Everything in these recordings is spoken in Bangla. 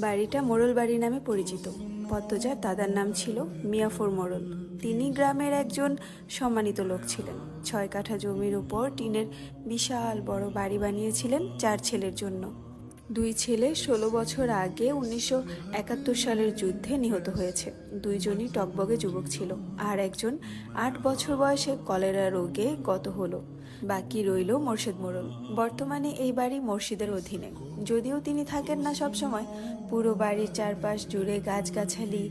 বাড়িটা মোড়ল বাড়ি নামে পরিচিত। পদ্মজার দাদার নাম ছিল মিয়াফর মোড়ল। তিনি গ্রামের একজন সম্মানিত লোক ছিলেন। 6 কাঠা জমির উপর টিনের বিশাল বড় বাড়ি বানিয়েছিলেন 4 ছেলের জন্য। 2 ছেলে 16 বছর আগে 1971 সালের যুদ্ধে নিহত হয়েছে। 2 জনই টকবগে যুবক ছিল, আর একজন 8 বছর বয়সে কলেরা রোগে গত হলো। বাকি রইল মোর্শেদ মোড়ল। বর্তমানে এই বাড়ি মসজিদের অধীনে, যদিও তিনি থাকেন না সব সময়। পুরো বাড়ির চারপাশ জুড়ে গাছগাছালি,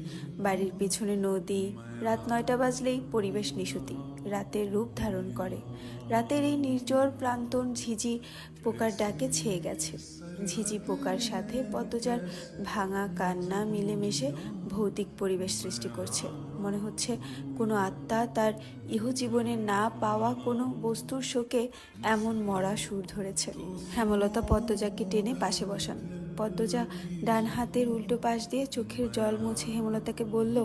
বাড়ির পিছনে নদী। রাত 9টা বাজলেই পরিবেশ নিশুতি, রাতের রূপ ধারণ করে। রাতের এই নির্জর প্রান্তন ঝিঝি পোকার ডাকে ছেয়ে গেছে। ঝিঝি পোকার সাথে পদ্মজার ভাঙা কান্না মিলেমিশে ভৌতিক পরিবেশ সৃষ্টি করছে। মনে হচ্ছে কোনো আত্মা তার ইহজীবনে না পাওয়া কোনো বস্তুর শোকে এমন মরা সুর ধরেছে। হেমলতা পদ্মজাকে টেনে পাশে বসান। পদ্মজা ডান হাতের উল্টো পাশ দিয়ে চোখের জল মুছে হেমলতাকে বলল,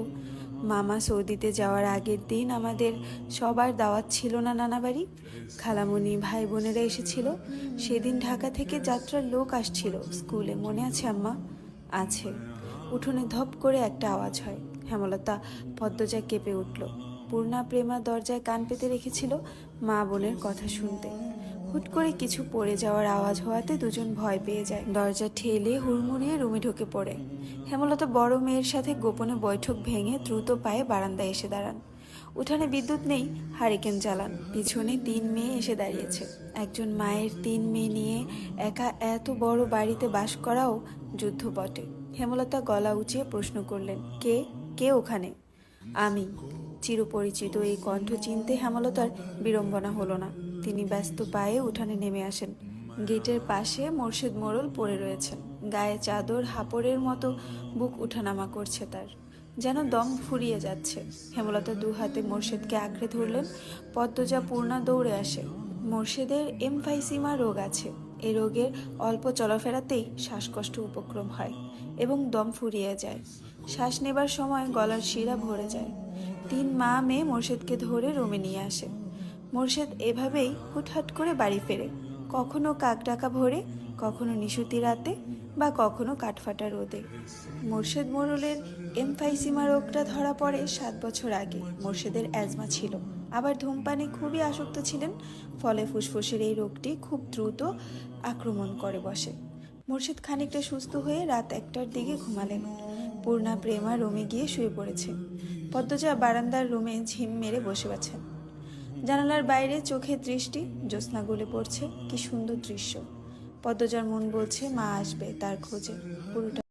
মামা সৌদিতে যাওয়ার আগের দিন আমাদের সবার দাওয়াত ছিল না নানা বাড়ি? খালামণি, ভাই বোনেরা এসেছিল। সেদিন ঢাকা থেকে যাত্রার লোক আসছিল স্কুলে, মনে আছে আম্মা? আছে। উঠোনে ধপ করে একটা আওয়াজ হয়। হেমলতা পদ্মজা কেঁপে উঠল। পূর্ণা প্রেমা দরজায় কান পেতে রেখেছিল মা বোনের কথা শুনতে। হুট করে কিছু পড়ে যাওয়ার আওয়াজ হওয়াতে দুজন ভয় পেয়ে যায়। দরজা ঠেলে হুড়মুড়িয়ে রুমে ঢুকে পড়ে। হেমলতা বড় মেয়ের সাথে গোপনে বৈঠক ভেঙে দ্রুত পায়ে বারান্দায় এসে দাঁড়ান। উঠানে বিদ্যুৎ নেই, হারিকেন জ্বালান। পিছনে 3 মেয়ে এসে দাঁড়িয়েছে। একজন মায়ের 3 মেয়ে নিয়ে একা এত বড় বাড়িতে বাস করাও যুদ্ধ বটে। হেমলতা গলা উঁচিয়ে প্রশ্ন করলেন, কে কে ওখানে? আমি। চিরপরিচিত এই কণ্ঠ চিনতে হেমলতার বিড়ম্বনা হলো না। তিনি ব্যস্ত পায়ে উঠানে নেমে আসেন। গেটের পাশে মোর্শেদ মোড়ল পড়ে রয়েছেন। গায়ে চাদর, হাপড়ের মতো বুক উঠানামা করছে তার, যেন দম ফুরিয়ে যাচ্ছে। হেমলতা 2 হাতে মোর্শেদকে আঁকড়ে ধরলেন। পদ্মজা পূর্ণা দৌড়ে আসে। মোর্শেদের এমফাইসিমা রোগ আছে। এই রোগের অল্প চলাফেরাতেই শ্বাসকষ্ট উপক্রম হয় এবং দম ফুরিয়ে যায়। শ্বাস নেবার সময় গলার শিরা ভরে যায়। 3 মা মেয়ে মোর্শেদকে ধরে রুমে নিয়ে আসে। মোর্শেদ এভাবেই হুটহাট করে বাড়ি ফেরে, কখনো কাক ডাকা ভোরে, কখনো নিশুতি রাতে, বা কখনো কাঠফাটা রোদে। মোর্শেদ মোড়লের এমফাইসিমা রোগটা ধরা পড়ে 7 বছর আগে। মোর্শেদের অ্যাজমা ছিল, আবার ধূমপানে খুবই আসক্ত ছিলেন। ফলে ফুসফুসের এই রোগটি খুব দ্রুত আক্রমণ করে বসে। মোর্শেদ খানিকটা সুস্থ হয়ে রাত 1টার দিকে ঘুমালেন। পূর্ণা প্রেমা রুমে গিয়ে শুয়ে পড়েছে। পদ্মজা বারান্দার রুমে ঝিম মেরে বসে আছেন। জানালার বাইরে চোখের দৃষ্টি, জ্যোৎস্না গলে পড়ছে। কি সুন্দর দৃশ্য। পদ্মজার মন বলছে মা আসবে তার খোঁজে। পুরোটা